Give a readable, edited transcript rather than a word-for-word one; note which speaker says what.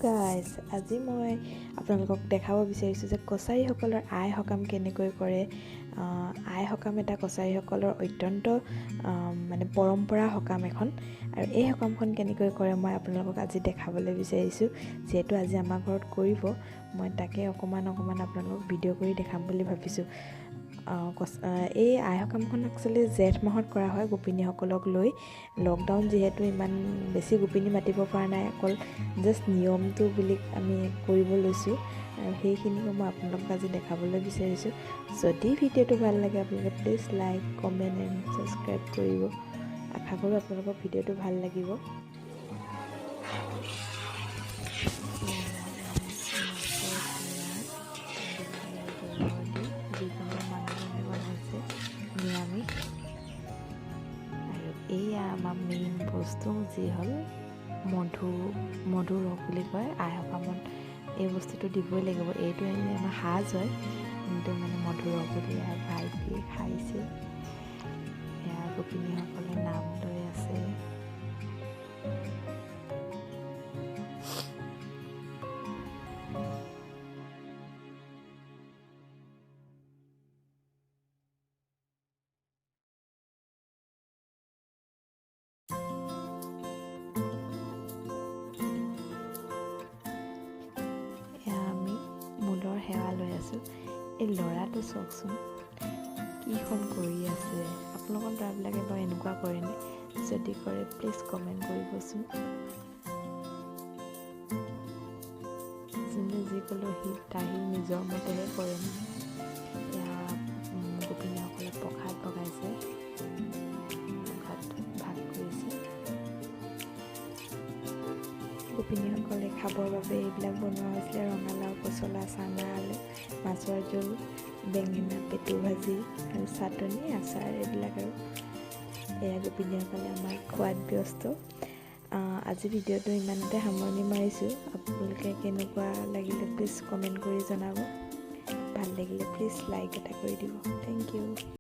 Speaker 1: Guys, আজি মই আপোনালোকক দেখাব বিচাৰিছোঁ যে কছাৰীসকলৰ আই সকাম কেনেকৈ কৰে। আই সকাম এটা কছাৰীসকলৰ অত্যন্ত মানে পৰম্পৰা সকাম এখন, আৰু এই সকামখন কেনেকৈ কৰে মই আপোনালোকক আজি দেখাবলৈ বিচাৰিছোঁ। যিহেতু আজি আমাৰ ঘৰত কৰিব, মই তাকে অকণমান আপোনালোকক ভিডিঅ' কৰি দেখাম বুলি ভাবিছোঁ। এই আই সকামখন একচুৱেলি জেঠ মাহত কৰা হয় গোপিনীসকলক লৈ। লকডাউন যিহেতু ইমান বেছি গোপিনী মাতিব পৰা নাই, অকল জাষ্ট নিয়মটো বুলি আমি কৰিব লৈছোঁ, আৰু সেইখিনিকে মই আপোনালোকক আজি দেখাবলৈ বিচাৰিছোঁ। যদি ভিডিঅ'টো ভাল লাগে আপোনালোকে please like, comment and subscribe কৰিব। আশা কৰোঁ আপোনালোকৰ ভিডিঅ'টো ভাল লাগিব। নিৰামিষ, আৰু এয়া আমাৰ মেইন বস্তু যি হ'ল মধু ৰস বুলি কয়। আই সকামত এই বস্তুটো দিবই লাগিব, এইটো এনেই আমাৰ সাজ হয়, কিন্তু মানে মধু ৰস বুলি ভাইটিয়ে খাইছে। এয়া গোপিনীসকলে নাম লৈ আছে। মূলৰ সেৱা লৈ আছোঁ। এই ল'ৰাটো চাওকচোন কিখন কৰি আছে। আপোনালোকৰ ল'ৰাবিলাকে বাৰু এনেকুৱা কৰেনে? যদি কৰে প্লিজ কমেণ্ট কৰিবচোন। যোনে যি ক'লেও তাহি নিজৰ মতেহে কৰে। এয়া গোপিনীসকলে প্ৰসাদ বগাইছে, প্ৰসাদ ভাগ কৰিছে। গোপিনীসকলে খাবৰ বাবে এইবিলাক বনোৱা হৈছিলে: ৰঙালাও, পচলা, চানা, আলু, মাছৰ জোল, বেঙেনা, পেটু ভাজি আৰু চাটনি, আচাৰ এইবিলাক। আৰু এয়া গোপিনীসকলে আমাৰ খোৱাত ব্যস্ত। আজি ভিডিঅ'টো ইমানতে সামৰণি মাৰিছোঁ। আপোনালোকে কেনেকুৱা লাগিলে প্লিজ কমেণ্ট কৰি জনাব। ভাল লাগিলে প্লিজ লাইক এটা কৰি দিব। Thank U.